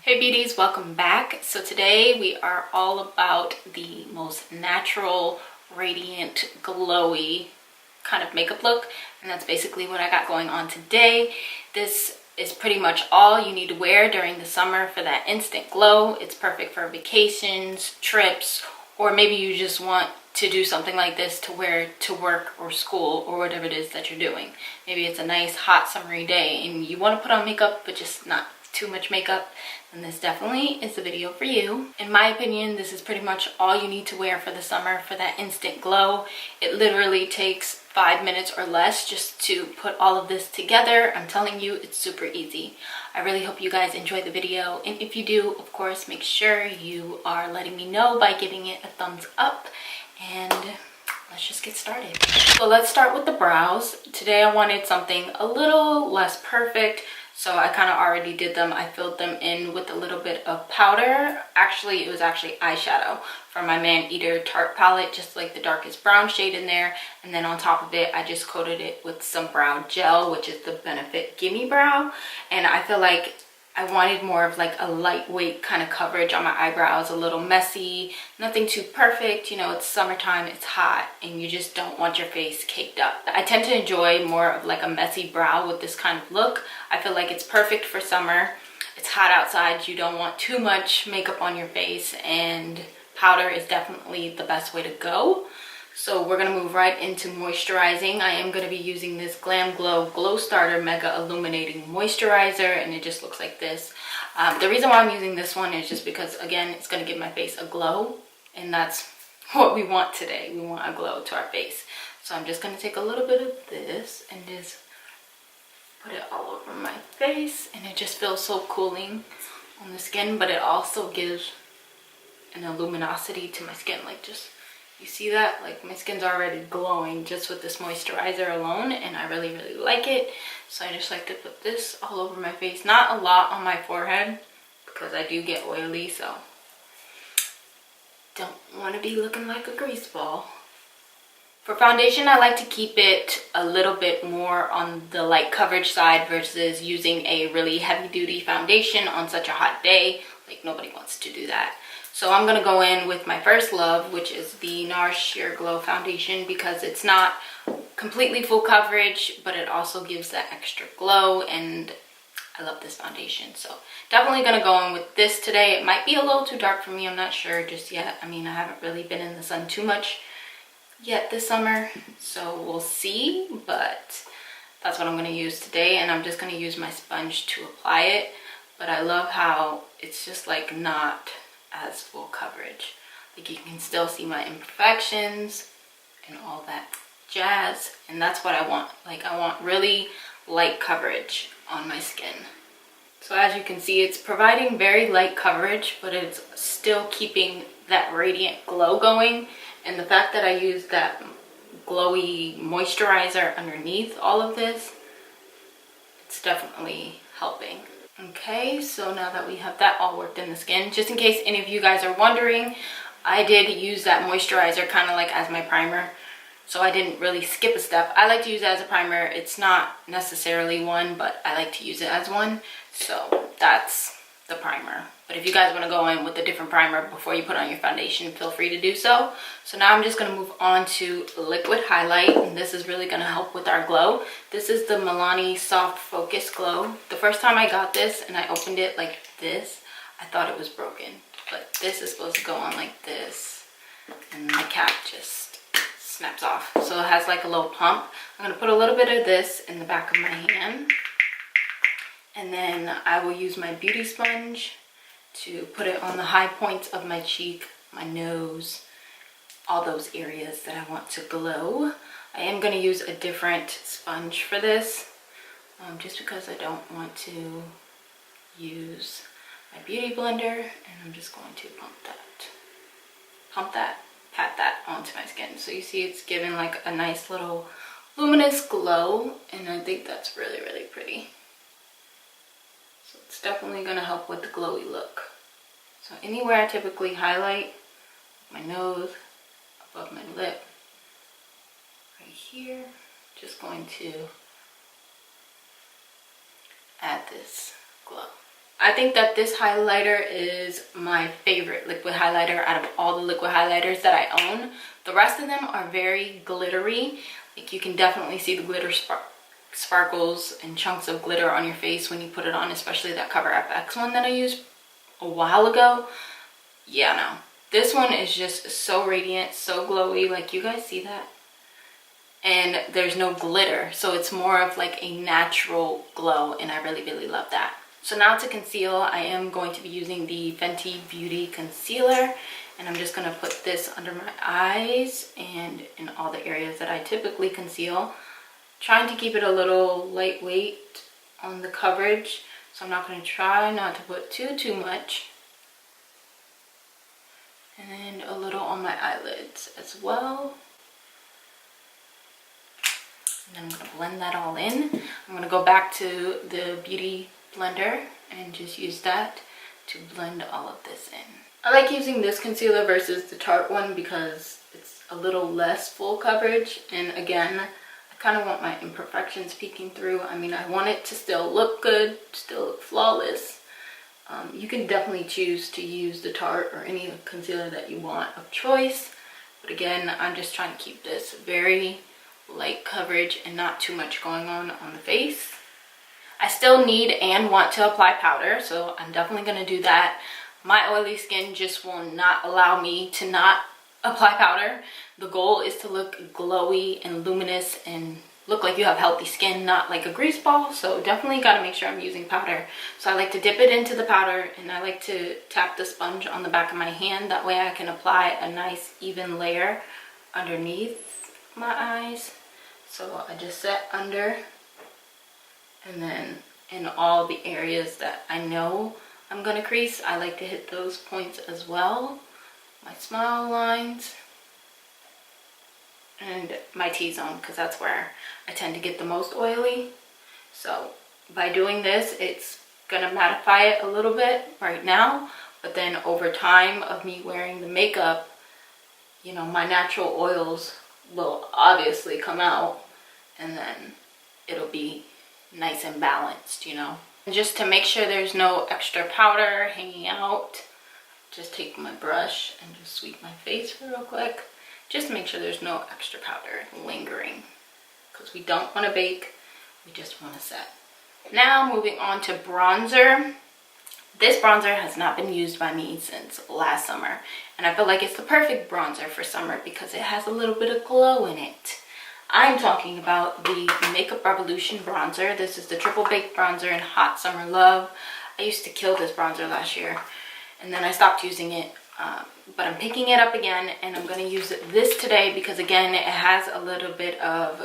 Hey beauties, welcome back. So today we are all about the most natural, radiant, glowy kind of makeup look, and that's basically what I got going on today. This is pretty much all you need to wear during the summer for that instant glow. It's perfect for vacations, trips, or maybe you just want to do something like this to wear to work or school or whatever it is that you're doing. Maybe it's a nice hot summery day and you want to put on makeup but just not too much makeup, and this definitely is the video for you. In my opinion, this is pretty much all you need to wear for the summer for that instant glow. It literally takes 5 minutes or less just to put all of this together. I'm telling you, it's super easy. I really hope you guys enjoy the video, and if you do, of course, make sure you are letting me know by giving it a thumbs up, and let's just get started. So let's start with the brows. Today I wanted something a little less perfect, so I kind of already did them. I filled them in with a little bit of powder. Actually, it was eyeshadow from my Man Eater Tarte palette, just like the darkest brown shade in there. And then on top of it, I just coated it with some brow gel, which is the Benefit Gimme Brow. And I feel like I wanted more of like a lightweight kind of coverage on my eyebrows, a little messy, nothing too perfect. You know, it's summertime, it's hot, and you just don't want your face caked up. I tend to enjoy more of like a messy brow with this kind of look. I feel like it's perfect for summer. It's hot outside, you don't want too much makeup on your face, and powder is definitely the best way to go. So we're going to move right into moisturizing. I am going to be using this Glam Glow Glow Starter Mega Illuminating Moisturizer, and it just looks like this. The reason why I'm using this one is just because, again, it's going to give my face a glow, and that's what we want today. We want a glow to our face. So I'm just going to take a little bit of this and just put it all over my face, and it just feels so cooling on the skin, but it also gives an luminosity to my skin. Like, just, you see that? Like, my skin's already glowing just with this moisturizer alone, and I really like it. So I just like to put this all over my face. Not a lot on my forehead because I do get oily, so don't want to be looking like a grease ball. For foundation, I like to keep it a little bit more on the light coverage side versus using a really heavy duty foundation on such a hot day. Like, nobody wants to do that. So I'm going to go in with my first love, which is the NARS Sheer Glow Foundation, because it's not completely full coverage, but it also gives that extra glow, and I love this foundation. So definitely going to go in with this today. It might be a little too dark for me, I'm not sure just yet. I mean, I haven't really been in the sun too much yet this summer, so we'll see, but that's what I'm going to use today, and I'm just going to use my sponge to apply it. But I love how it's just like not as full coverage. Like, you can still see my imperfections and all that jazz, and that's what I want. Like, I want really light coverage on my skin. So as you can see, it's providing very light coverage, but it's still keeping that radiant glow going. And the fact that I used that glowy moisturizer underneath all of this, it's definitely helping. Okay, so now that we have that all worked in the skin, just in case any of you guys are wondering, I did use that moisturizer kind of like as my primer. So I didn't really skip a step. I like to use it as a primer. It's not necessarily one, but I like to use it as one. So that's the primer. But if you guys want to go in with a different primer before you put on your foundation, feel free to do so. So now I'm just going to move on to liquid highlight, and this is really going to help with our glow. This is the Milani Soft Focus Glow. The first time I got this and I opened it like this, I thought it was broken. But this is supposed to go on like this, and the cap just snaps off. So it has like a little pump. I'm going to put a little bit of this in the back of my hand, and then I will use my beauty sponge to put it on the high points of my cheek, my nose, all those areas that I want to glow. I am going to use a different sponge for this, just because I don't want to use my beauty blender, and I'm just going to pat that onto my skin. So you see it's giving like a nice little luminous glow, and I think that's really pretty. So it's definitely going to help with the glowy look. So anywhere I typically highlight, my nose, above my lip, right here, just going to add this glow. I think that this highlighter is my favorite liquid highlighter out of all the liquid highlighters that I own. The rest of them are very glittery. Like, you can definitely see the glitter sparkles and chunks of glitter on your face when you put it on, especially that Cover FX one that I used a while ago. Yeah, no. This one is just so radiant, so glowy. Like, you guys see that? And there's no glitter, so it's more of like a natural glow, and I really, really love that. So now to conceal, I am going to be using the Fenty Beauty Concealer, and I'm just going to put this under my eyes and in all the areas that I typically conceal. Trying to keep it a little lightweight on the coverage, so I'm not going to try not to put too much. And a little on my eyelids as well. And then I'm going to blend that all in. I'm going to go back to the Beauty Blender and just use that to blend all of this in. I like using this concealer versus the Tarte one because it's a little less full coverage, and again, I kind of want my imperfections peeking through. I mean, I want it to still look good, still look flawless. You can definitely choose to use the Tarte or any concealer that you want of choice, but again, I'm just trying to keep this very light coverage and not too much going on the face. I still need and want to apply powder, so I'm definitely going to do that. My oily skin just will not allow me to not apply powder. The goal is to look glowy and luminous and look like you have healthy skin, not like a grease ball. So definitely got to make sure I'm using powder. So I like to dip it into the powder, and I like to tap the sponge on the back of my hand. That way I can apply a nice even layer underneath my eyes. So I just set under, and then in all the areas that I know I'm gonna crease, I like to hit those points as well. My smile lines and my T-zone, because that's where I tend to get the most oily. So by doing this, it's gonna mattify it a little bit right now, but then over time of me wearing the makeup, you know, my natural oils will obviously come out, and then it'll be nice and balanced, you know. And just to make sure there's no extra powder hanging out, just take my brush and just sweep my face real quick. Just make sure there's no extra powder lingering, because we don't want to bake, we just want to set. Now moving on to bronzer. This bronzer has not been used by me since last summer, and I feel like it's the perfect bronzer for summer because it has a little bit of glow in it. I'm talking about the Makeup Revolution bronzer. This is the Triple Baked Bronzer in Hot Summer Love. I used to kill this bronzer last year, and then I stopped using it, but I'm picking it up again, and I'm going to use this today because, again, it has a little bit of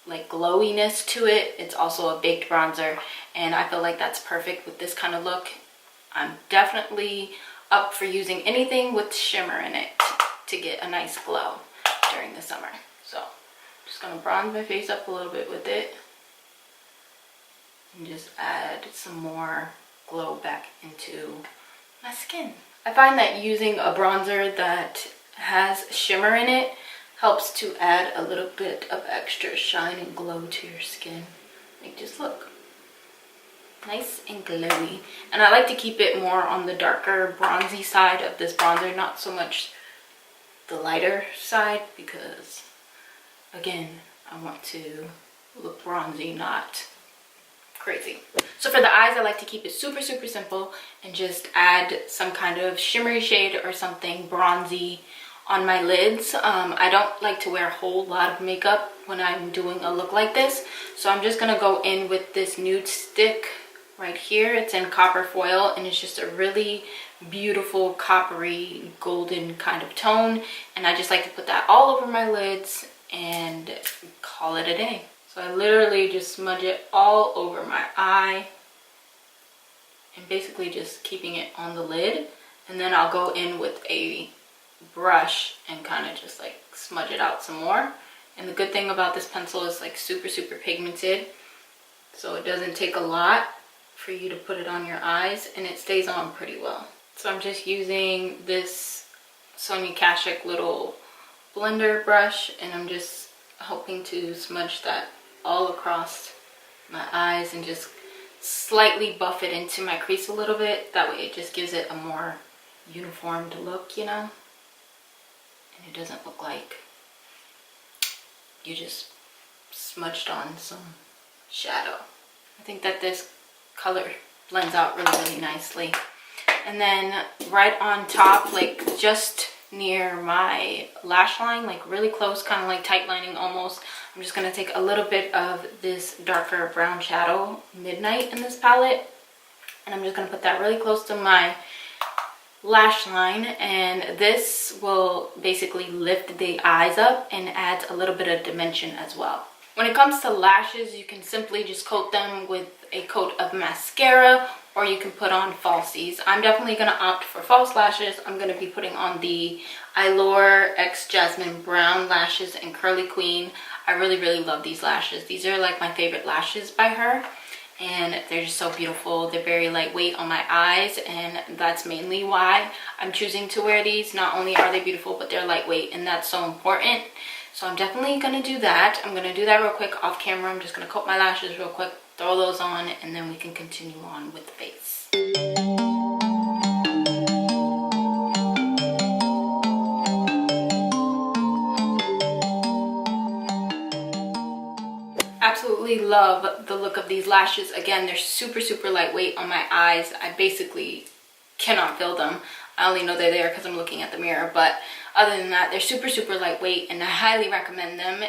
like glowiness to it. It's also a baked bronzer, and I feel like that's perfect with this kind of look. I'm definitely up for using anything with shimmer in it to get a nice glow during the summer. So just gonna bronze my face up a little bit with it and just add some more glow back into my skin. I find that using a bronzer that has shimmer in it helps to add a little bit of extra shine and glow to your skin. Like, just look nice and glowy. And I like to keep it more on the darker bronzy side of this bronzer, not so much the lighter side, because again, I want to look bronzy, not crazy. So for the eyes, I like to keep it super simple and just add some kind of shimmery shade or something bronzy on my lids. I don't like to wear a whole lot of makeup when I'm doing a look like this, so I'm just gonna go in with this nude stick right here. It's in copper foil, and it's just a really beautiful coppery golden kind of tone, and I just like to put that all over my lids and call it a day. So I literally just smudge it all over my eye and basically just keeping it on the lid, and then I'll go in with a brush and kind of just like smudge it out some more. And the good thing about this pencil is like super pigmented, so it doesn't take a lot for you to put it on your eyes, and it stays on pretty well. So I'm just using this Sony Kashuk little blender brush, and I'm just hoping to smudge that all across my eyes and just slightly buff it into my crease a little bit. That way it just gives it a more uniformed look, you know? And it doesn't look like you just smudged on some shadow. I think that this color blends out really, really nicely. And then right on top, like just near my lash line, like really close, kind of like tight lining almost, I'm just going to take a little bit of this darker brown shadow, Midnight, in this palette. And I'm just going to put that really close to my lash line, and this will basically lift the eyes up and adds a little bit of dimension as well. When it comes to lashes, you can simply just coat them with a coat of mascara, or you can put on falsies. I'm definitely going to opt for false lashes. I'm going to be putting on the Allure X Jasmine Brown lashes in Curly Queen. I really, really love these lashes. These are like my favorite lashes by her, and they're just so beautiful. They're very lightweight on my eyes, and that's mainly why I'm choosing to wear these. Not only are they beautiful, but they're lightweight, and that's so important. So I'm definitely going to do that. I'm going to do that real quick off camera. I'm just going to coat my lashes real quick, throw those on, and then we can continue on with the face. Absolutely love the look of these lashes. Again, they're super, super lightweight on my eyes. I basically cannot feel them. I only know they're there because I'm looking at the mirror, but other than that, they're super, super lightweight, and I highly recommend them.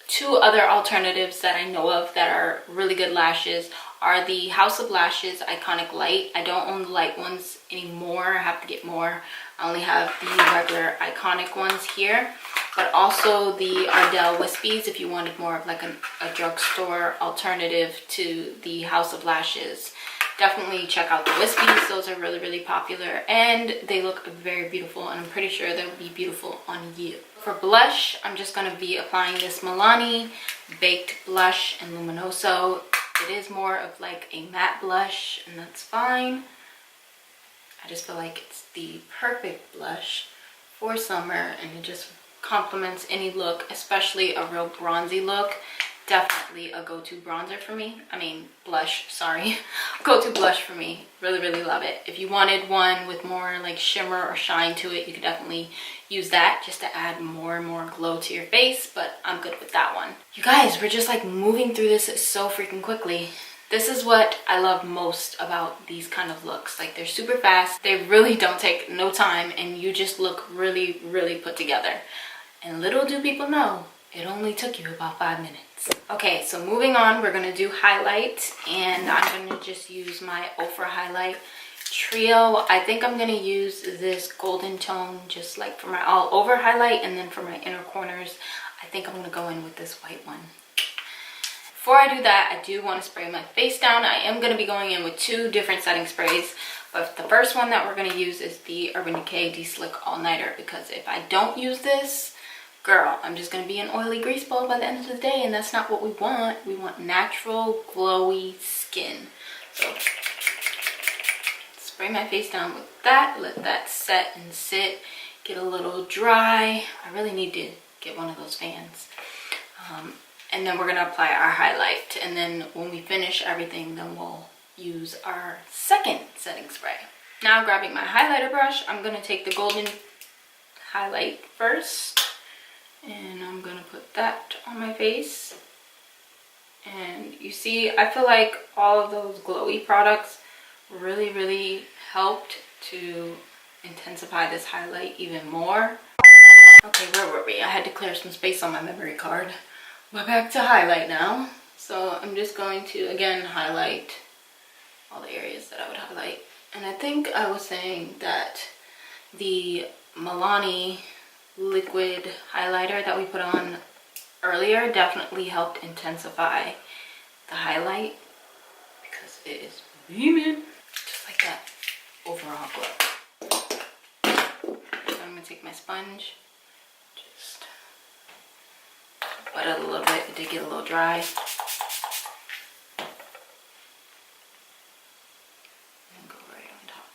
Two other alternatives that I know of that are really good lashes are the House of Lashes Iconic Light. I don't own the light ones anymore. I have to get more. I only have the regular iconic ones here, but also the Ardell Wispies if you wanted more of like a drugstore alternative to the House of Lashes. Definitely check out the Wispies. Those are really, really popular, and they look very beautiful, and I'm pretty sure they'll be beautiful on you. For blush, I'm just going to be applying this Milani Baked Blush in Luminoso. It is more of like a matte blush, and that's fine. I just feel like it's the perfect blush for summer, and it just complements any look, especially a real bronzy look. Definitely a go-to bronzer for me. I mean blush, sorry. Go-to blush for me. Really, really love it. If you wanted one with more like shimmer or shine to it, you could definitely use that just to add more and more glow to your face, but I'm good with that one. You guys, we're just like moving through this so freaking quickly. This is what I love most about these kind of looks. Like, they're super fast. They really don't take no time, and you just look really, really put together. And little do people know, it only took you about 5 minutes. Okay, so moving on, we're gonna do highlight, and I'm gonna just use my Ofra Highlight Trio. I think I'm gonna use this golden tone just like for my all over highlight, and then for my inner corners, I think I'm gonna go in with this white one. Before I do that, I do want to spray my face down. I am going to be going in with 2 different setting sprays, but the first one that we're going to use is the Urban Decay De-Slick All Nighter, because if I don't use this, girl, I'm just going to be an oily grease ball by the end of the day, and that's not what we want. We want natural, glowy skin. So spray my face down with that, let that set and sit, get a little dry. I really need to get one of those fans. And then we're going to apply our highlight, and then when we finish everything, then we'll use our second setting spray. Now, grabbing my highlighter brush, I'm going to take the golden highlight first, and I'm going to put that on my face. And you see, I feel like all of those glowy products really, really helped to intensify this highlight even more. Okay, where were we? I had to clear some space on my memory card. We're back to highlight now. So I'm just going to, again, highlight all the areas that I would highlight. And I think I was saying that the Milani liquid highlighter that we put on earlier definitely helped intensify the highlight, because it is beaming, just like that overall glow. So I'm going to take my sponge, just wet it a little bit. It did get a little dry. And go right on top.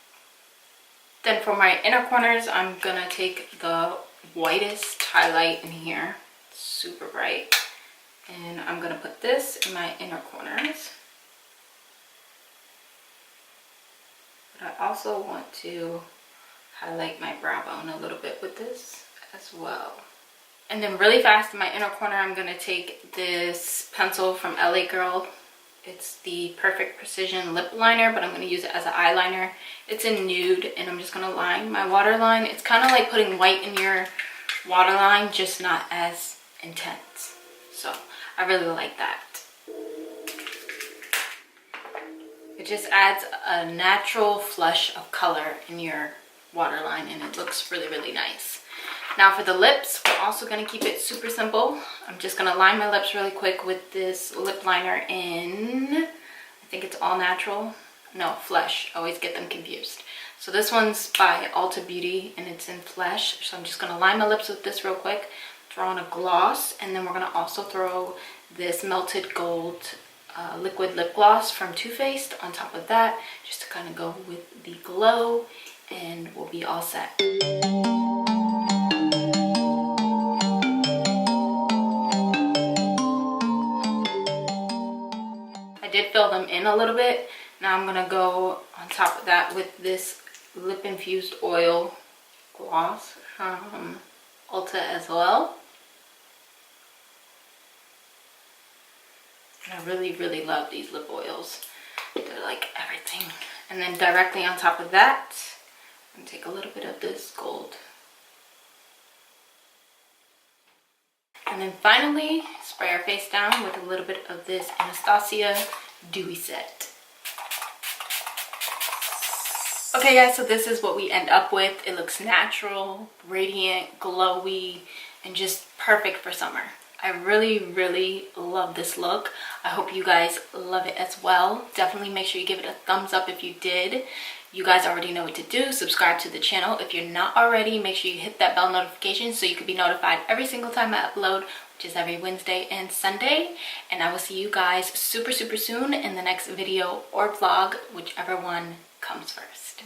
Then for my inner corners, I'm going to take the whitest highlight in here. Super bright. And I'm going to put this in my inner corners. But I also want to highlight my brow bone a little bit with this as well. And then really fast in my inner corner, I'm going to take this pencil from LA Girl. It's the Perfect Precision Lip Liner, but I'm going to use it as an eyeliner. It's in nude, and I'm just going to line my waterline. It's kind of like putting white in your waterline, just not as intense. So I really like that. It just adds a natural flush of color in your waterline, and it looks really, really nice. Now for the lips, we're also going to keep it super simple. I'm just going to line my lips really quick with this lip liner in, I think it's All Natural. No, Flesh. I always get them confused. So this one's by Ulta Beauty, and it's in Flesh. So I'm just going to line my lips with this real quick, throw on a gloss, and then we're going to also throw this Melted Gold liquid lip gloss from Too Faced on top of that, just to kind of go with the glow, and we'll be all set. I did fill them in a little bit. Now I'm gonna go on top of that with this lip infused oil gloss from Ulta as well. I really, really love these lip oils. They're like everything. And then directly on top of that, I'm gonna take a little bit of this gold. And then finally, spray our face down with a little bit of this Anastasia Dewy Set. Okay guys, so this is what we end up with. It looks natural, radiant, glowy, and just perfect for summer. I really, really love this look. I hope you guys love it as well. Definitely make sure you give it a thumbs up if you did. You guys already know what to do. Subscribe to the channel. If you're not already, make sure you hit that bell notification so you can be notified every single time I upload, which is every Wednesday and Sunday. And I will see you guys super, super soon in the next video or vlog, whichever one comes first.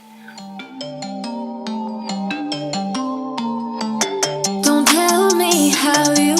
Don't tell me how you